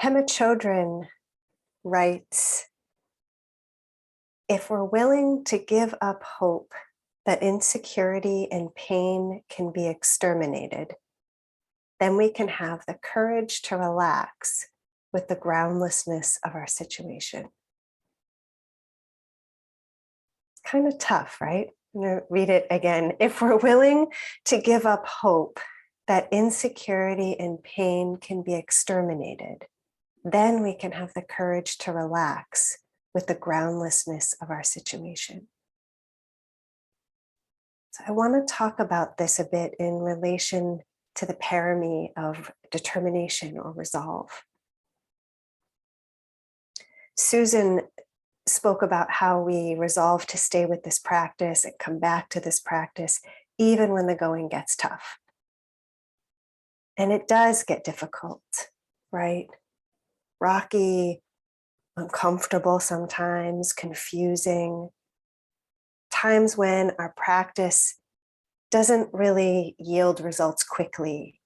Pema Chodron writes, if we're willing to give up hope that insecurity and pain can be exterminated, then we can have the courage to relax with the groundlessness of our situation. It's kind of tough, right? I'm going to read it again. If we're willing to give up hope that insecurity and pain can be exterminated, then we can have the courage to relax with the groundlessness of our situation. So I want to talk about this a bit in relation to the parami of determination or resolve. Susan spoke about how we resolve to stay with this practice and come back to this practice even when the going gets tough. And it does get difficult, right? Rocky, uncomfortable sometimes, confusing. Times when our practice doesn't really yield results quickly.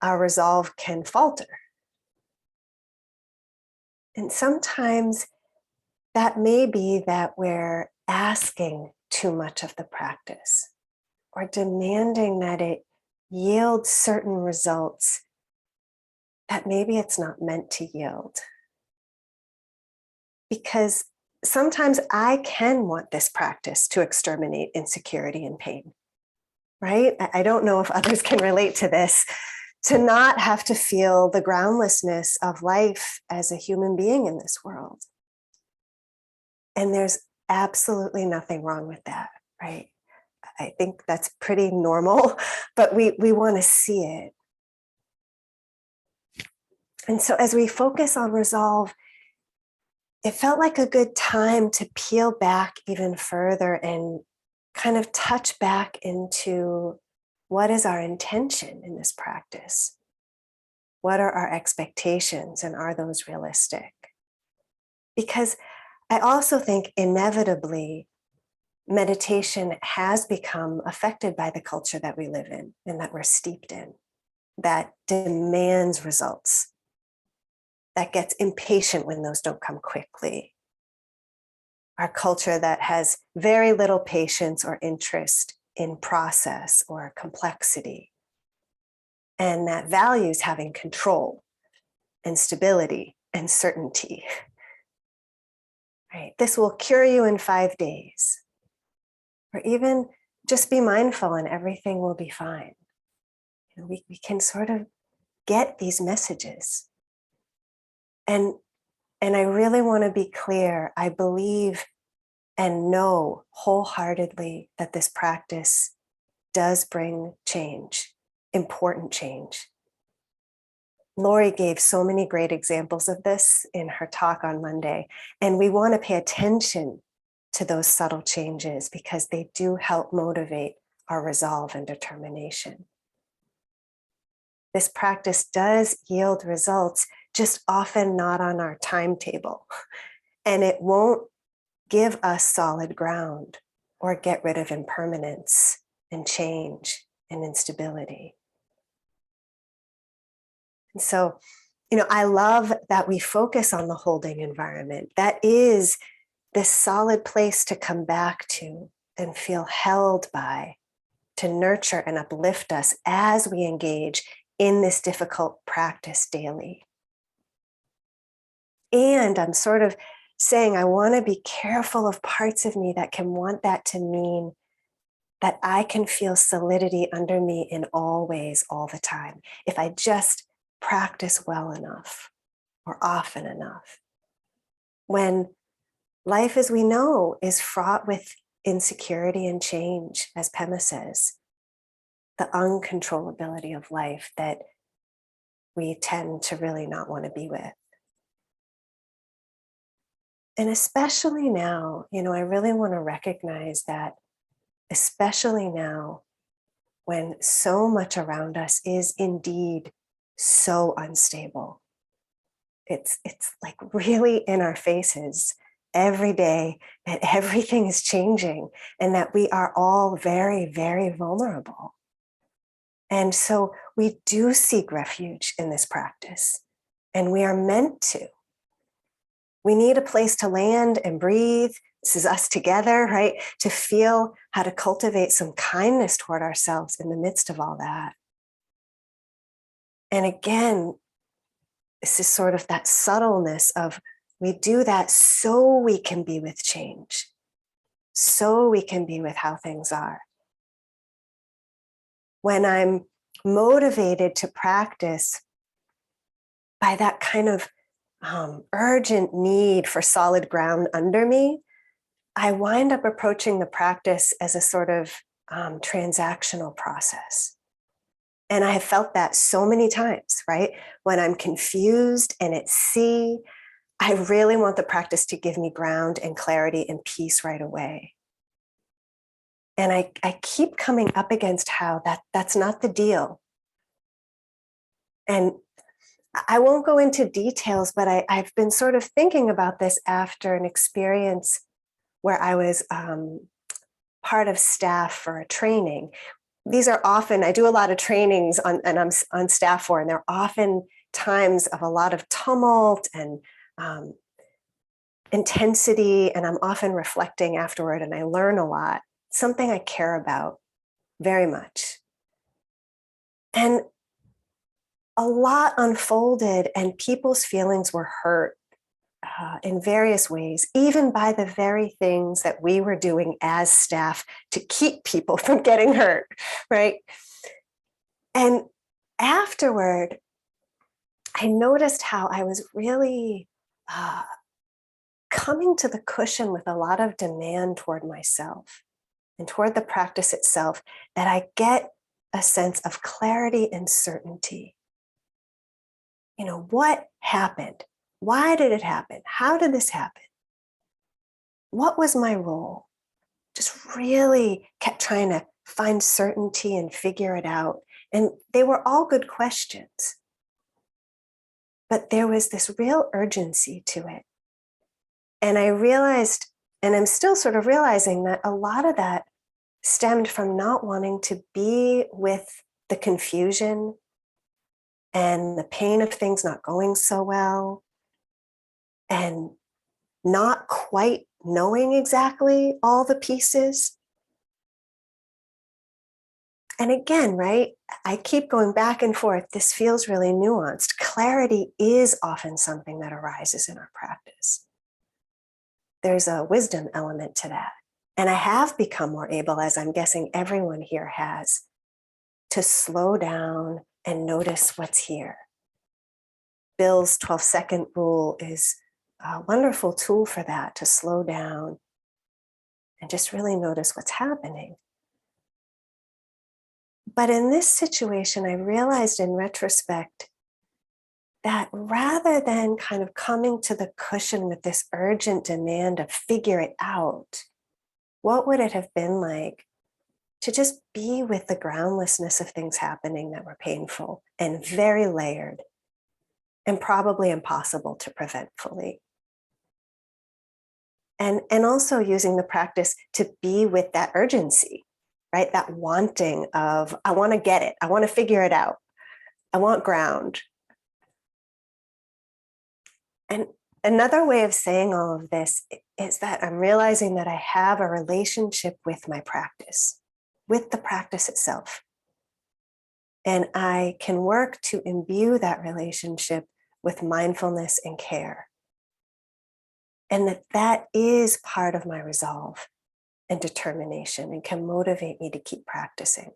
Our resolve can falter. And sometimes that may be that we're asking too much of the practice or demanding that it yield certain results that maybe it's not meant to yield. Because sometimes I can want this practice to exterminate insecurity and pain, right? I don't know if others can relate to this, to not have to feel the groundlessness of life as a human being in this world. And there's absolutely nothing wrong with that, right? I think that's pretty normal, but we want to see it. And so as we focus on resolve, it felt like a good time to peel back even further and kind of touch back into what is our intention in this practice? What are our expectations, and are those realistic? Because I also think inevitably meditation has become affected by the culture that we live in and that we're steeped in, that demands results, that gets impatient when those don't come quickly. Our culture that has very little patience or interest in process or complexity, and that values having control and stability and certainty. Right? This will cure you in 5 days. Or even just be mindful and everything will be fine. You know, we can sort of get these messages. And I really want to be clear, I believe and know wholeheartedly that this practice does bring change, important change. Lori gave so many great examples of this in her talk on Monday, and we want to pay attention to those subtle changes because they do help motivate our resolve and determination. This practice does yield results, just often not on our timetable, and it won't give us solid ground or get rid of impermanence and change and instability. And so, I love that we focus on the holding environment. That is this solid place to come back to and feel held by, to nurture and uplift us as we engage in this difficult practice daily. And I'm sort of saying, I want to be careful of parts of me that can want that to mean that I can feel solidity under me in all ways, all the time, if I just practice well enough or often enough. When life, as we know, is fraught with insecurity and change, as Pema says, the uncontrollability of life that we tend to really not want to be with. And especially now, I really want to recognize that, especially now, when so much around us is indeed so unstable. It's like really in our faces every day that everything is changing and that we are all very, very vulnerable. And so we do seek refuge in this practice. And we are meant to. We need a place to land and breathe. This is us together, right? To feel how to cultivate some kindness toward ourselves in the midst of all that. And again, this is sort of that subtleness of we do that so we can be with change, so we can be with how things are. When I'm motivated to practice by that kind of urgent need for solid ground under me, I wind up approaching the practice as a sort of transactional process. And I have felt that so many times, right? When I'm confused and at sea, I really want the practice to give me ground and clarity and peace right away. And I keep coming up against how that's not the deal. And I won't go into details, but I've been sort of thinking about this after an experience where I was part of staff for a training. These are often, I do a lot of trainings and I'm on staff for, and they're often times of a lot of tumult and intensity, and I'm often reflecting afterward and I learn a lot, something I care about very much. And a lot unfolded and people's feelings were hurt in various ways, even by the very things that we were doing as staff to keep people from getting hurt, right? And afterward, I noticed how I was really coming to the cushion with a lot of demand toward myself and toward the practice itself, that I get a sense of clarity and certainty. You know, what happened? Why did it happen? How did this happen? What was my role? Just really kept trying to find certainty and figure it out. And they were all good questions. But there was this real urgency to it. And I realized, and I'm still sort of realizing, that a lot of that stemmed from not wanting to be with the confusion and the pain of things not going so well, and not quite knowing exactly all the pieces. And again, right, I keep going back and forth. This feels really nuanced. Clarity is often something that arises in our practice. There's a wisdom element to that. And I have become more able, as I'm guessing everyone here has, to slow down and notice what's here. Bill's 12-second rule is a wonderful tool for that, to slow down and just really notice what's happening. But in this situation, I realized in retrospect that rather than kind of coming to the cushion with this urgent demand of figure it out, what would it have been like to just be with the groundlessness of things happening that were painful and very layered and probably impossible to prevent fully? And also using the practice to be with that urgency, right? That wanting of, I want to get it. I want to figure it out. I want ground. And another way of saying all of this is that I'm realizing that I have a relationship with my practice, with the practice itself. And I can work to imbue that relationship with mindfulness and care. And that is part of my resolve and determination and can motivate me to keep practicing.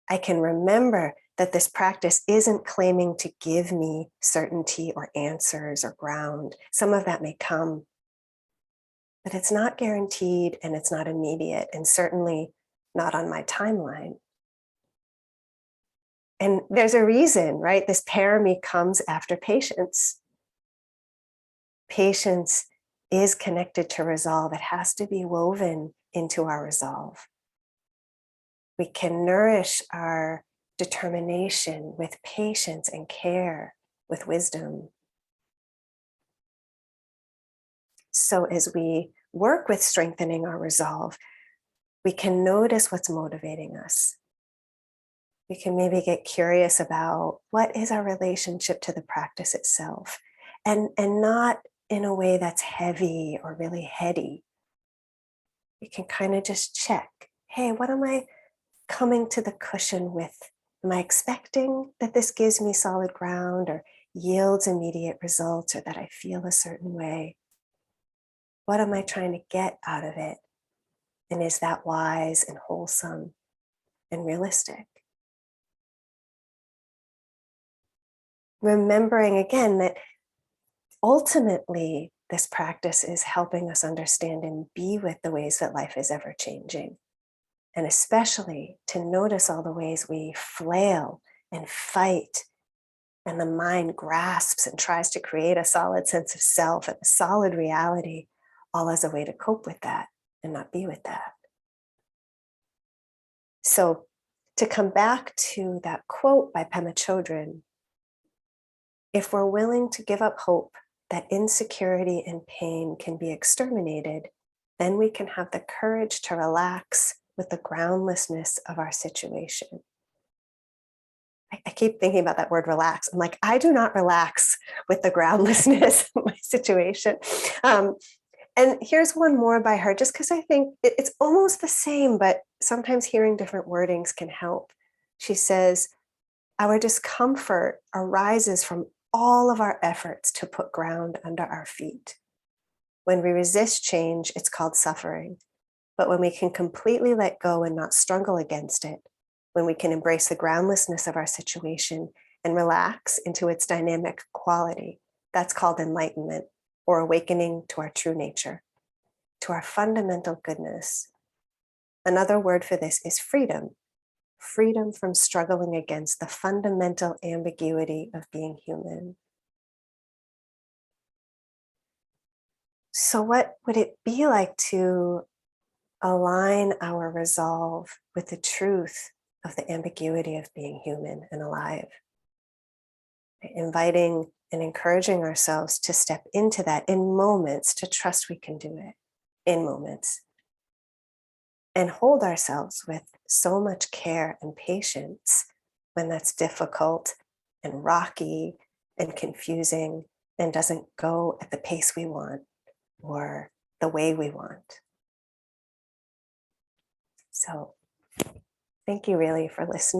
I can remember that this practice isn't claiming to give me certainty or answers or ground. Some of that may come, but it's not guaranteed and it's not immediate, and certainly not on my timeline. And there's a reason, right? This parami comes after patience. Patience is connected to resolve. It has to be woven into our resolve. We can nourish our determination with patience and care, with wisdom. So as we work with strengthening our resolve, we can notice what's motivating us. We can maybe get curious about what is our relationship to the practice itself, and not in a way that's heavy or really heady. We can kind of just check, hey, what am I coming to the cushion with? Am I expecting that this gives me solid ground or yields immediate results, or that I feel a certain way? What am I trying to get out of it? And is that wise and wholesome and realistic? Remembering again that ultimately this practice is helping us understand and be with the ways that life is ever changing. And especially to notice all the ways we flail and fight, and the mind grasps and tries to create a solid sense of self and a solid reality, all as a way to cope with that and not be with that. So to come back to that quote by Pema Chodron, if we're willing to give up hope that insecurity and pain can be exterminated, then we can have the courage to relax with the groundlessness of our situation. I keep thinking about that word relax. I'm like, I do not relax with the groundlessness of my situation. And here's one more by her, just because I think it's almost the same, but sometimes hearing different wordings can help. She says, our discomfort arises from all of our efforts to put ground under our feet. When we resist change, it's called suffering. But when we can completely let go and not struggle against it, when we can embrace the groundlessness of our situation and relax into its dynamic quality, that's called enlightenment, or awakening to our true nature, to our fundamental goodness. Another word for this is freedom. Freedom from struggling against the fundamental ambiguity of being human. So what would it be like to align our resolve with the truth of the ambiguity of being human and alive? Inviting and encouraging ourselves to step into that in moments, to trust we can do it in moments, and hold ourselves with so much care and patience when that's difficult and rocky and confusing and doesn't go at the pace we want or the way we want. So thank you really for listening.